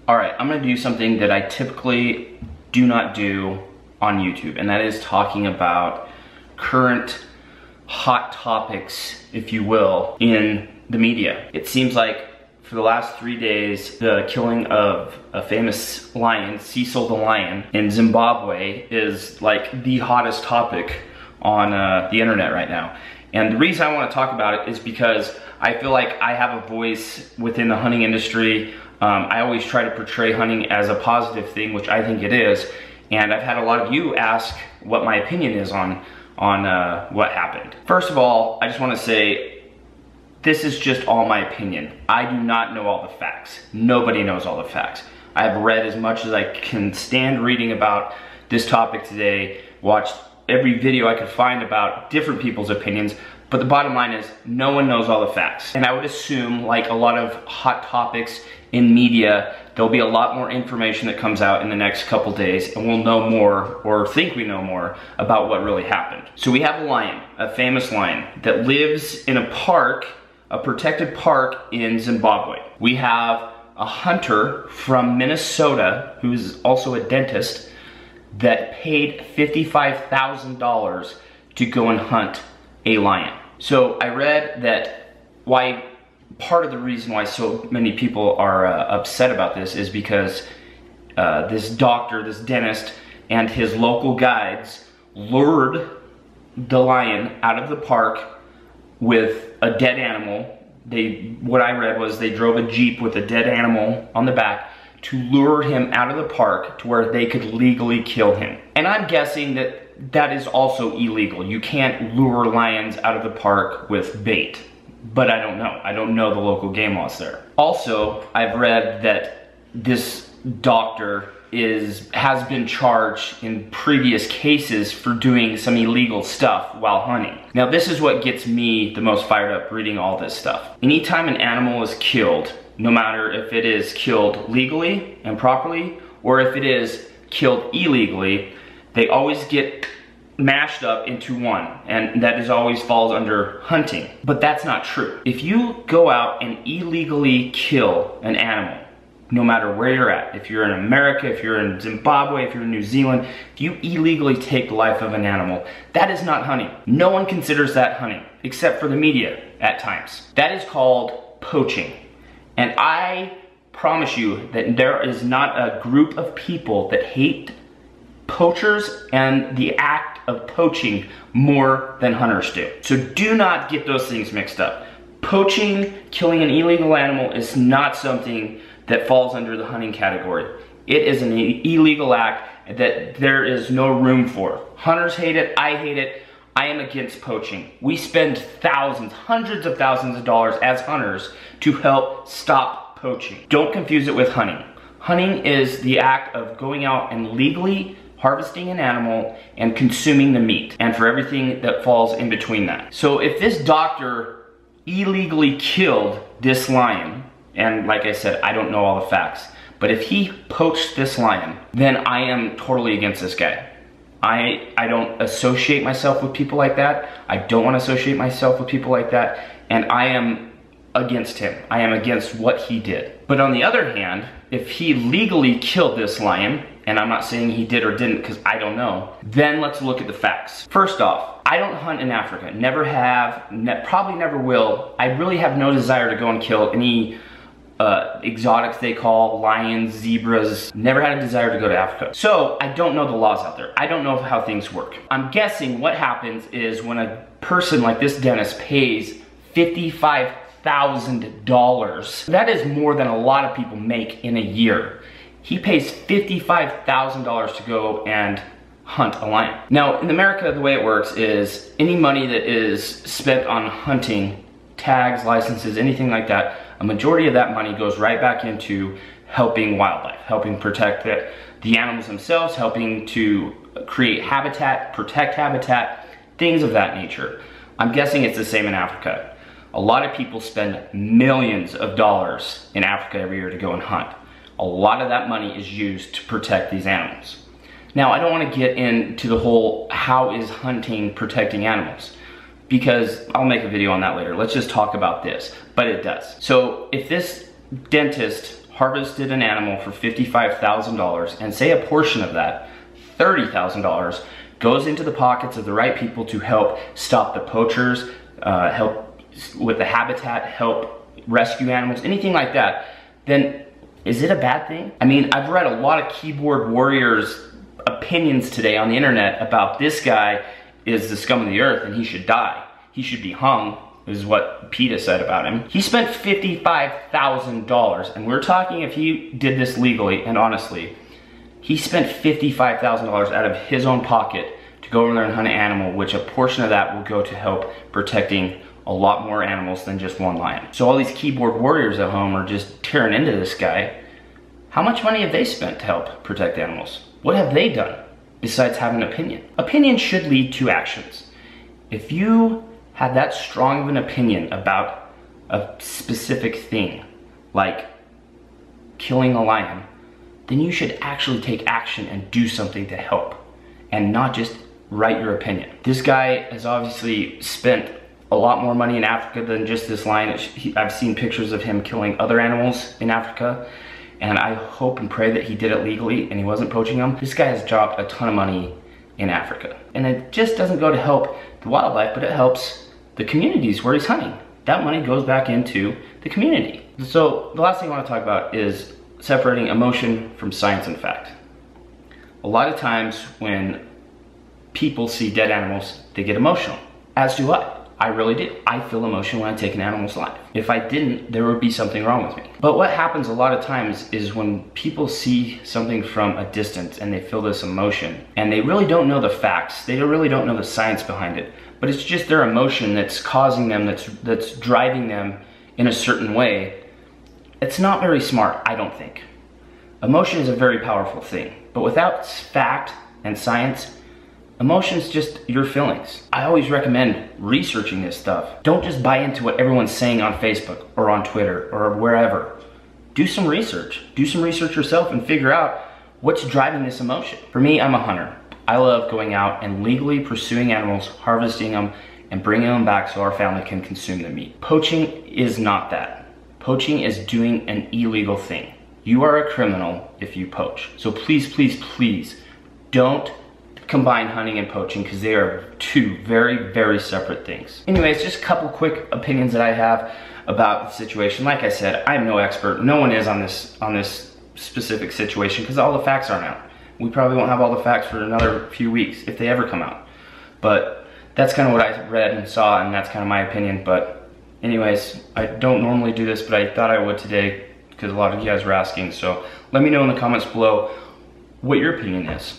All right, I'm gonna do something that I typically do not do on YouTube, and that is talking about current hot topics, if you will, in the media. It seems like for the last 3 days, the killing of a famous lion, Cecil the lion, in Zimbabwe is like the hottest topic on the internet right now. And the reason I want to talk about it is because I feel like I have a voice within the hunting industry. I always try to portray hunting as a positive thing, which I think it is. And I've had a lot of you ask what my opinion is on what happened. First of all, I just want to say, this is just all my opinion. I do not know all the facts. Nobody knows all the facts. I have read as much as I can stand reading about this topic today, watched every video I could find about different people's opinions, but the bottom line is no one knows all the facts. And I would assume, like a lot of hot topics in media, there'll be a lot more information that comes out in the next couple days, and we'll know more, or think we know more, about what really happened. So we have a lion, a famous lion, that lives in a park, a protected park in Zimbabwe. We have a hunter from Minnesota, who's also a dentist, that paid $55,000 to go and hunt a lion. So I read that part of the reason why so many people are upset about this is because this doctor, this dentist, and his local guides lured the lion out of the park with a dead animal. What I read was they drove a Jeep with a dead animal on the back to lure him out of the park to where they could legally kill him. And I'm guessing that that is also illegal. You can't lure lions out of the park with bait. But I don't know. I don't know the local game laws there. Also, I've read that this doctor has been charged in previous cases for doing some illegal stuff while hunting. Now, this is what gets me the most fired up reading all this stuff. Anytime an animal is killed, no matter if it is killed legally and properly, or if it is killed illegally, they always get mashed up into one, and that is always falls under hunting. But that's not true. If you go out and illegally kill an animal, no matter where you're at, if you're in America, if you're in Zimbabwe, if you're in New Zealand, if you illegally take the life of an animal, that is not hunting. No one considers that hunting, except for the media at times. That is called poaching. And I promise you that there is not a group of people that hate poachers and the act of poaching more than hunters do. So do not get those things mixed up. Poaching, killing an illegal animal, is not something that falls under the hunting category. It is an illegal act that there is no room for. Hunters hate it, I hate it. I am against poaching. We spend thousands, hundreds of thousands of dollars as hunters to help stop poaching. Don't confuse it with hunting. Hunting is the act of going out and legally harvesting an animal and consuming the meat, and for everything that falls in between that. So if this doctor illegally killed this lion, and like I said, I don't know all the facts, but if he poached this lion, then I am totally against this guy. I don't associate myself with people like that. I don't want to associate myself with people like that, and I am against him. I am against what he did. But on the other hand, if he legally killed this lion, and I'm not saying he did or didn't because I don't know, then let's look at the facts. First off, I don't hunt in Africa. Never have, probably never will. I really have no desire to go and kill any exotics they call, lions, zebras. Never had a desire to go to Africa. So I don't know the laws out there. I don't know how things work. I'm guessing what happens is when a person like this dentist pays $55,000, that is more than a lot of people make in a year. He pays $55,000 to go and hunt a lion. Now, in America, the way it works is any money that is spent on hunting, tags, licenses, anything like that, a majority of that money goes right back into helping wildlife, helping protect the animals themselves, helping to create habitat, protect habitat, things of that nature. I'm guessing it's the same in Africa. A lot of people spend millions of dollars in Africa every year to go and hunt. A lot of that money is used to protect these animals. Now, I don't want to get into the whole how is hunting protecting animals, because I'll make a video on that later. Let's just talk about this, but it does. So if this dentist harvested an animal for $55,000 and say a portion of that, $30,000, goes into the pockets of the right people to help stop the poachers, help with the habitat, help rescue animals, anything like that, then is it a bad thing? I mean, I've read a lot of keyboard warriors' opinions today on the internet about this guy is the scum of the earth and he should die. He should be hung, is what PETA said about him. He spent $55,000, and we're talking if he did this legally and honestly, he spent $55,000 out of his own pocket to go over there and hunt an animal, which a portion of that will go to help protecting a lot more animals than just one lion. So all these keyboard warriors at home are just tearing into this guy. How much money have they spent to help protect animals? What have they done besides having an opinion? Opinion should lead to actions. If you have that strong of an opinion about a specific thing, like killing a lion, then you should actually take action and do something to help and not just write your opinion. This guy has obviously spent a lot more money in Africa than just this lion. I've seen pictures of him killing other animals in Africa, and I hope and pray that he did it legally and he wasn't poaching them. This guy has dropped a ton of money in Africa. And it just doesn't go to help the wildlife, but it helps the communities where he's hunting. That money goes back into the community. So the last thing I want to talk about is separating emotion from science and fact. A lot of times when people see dead animals, they get emotional, as do I. I really do. I feel emotion when I take an animal's life. If I didn't, there would be something wrong with me. But what happens a lot of times is when people see something from a distance and they feel this emotion and they really don't know the facts, they really don't know the science behind it, but it's just their emotion that's causing them, that's driving them in a certain way. It's not very smart, I don't think. Emotion is a very powerful thing, but without fact and science, emotion's just your feelings. I always recommend researching this stuff. Don't just buy into what everyone's saying on Facebook or on Twitter or wherever. Do some research. Do some research yourself and figure out what's driving this emotion. For me, I'm a hunter. I love going out and legally pursuing animals, harvesting them, and bringing them back so our family can consume the meat. Poaching is not that. Poaching is doing an illegal thing. You are a criminal if you poach. So please, please, please don't combine hunting and poaching because they are two very, very separate things. Anyways, just a couple quick opinions that I have about the situation. Like I said, I'm no expert. No one is on this specific situation because all the facts aren't out. We probably won't have all the facts for another few weeks if they ever come out. But that's kind of what I read and saw, and that's kind of my opinion. But anyways, I don't normally do this, but I thought I would today because a lot of you guys were asking. So let me know in the comments below what your opinion is.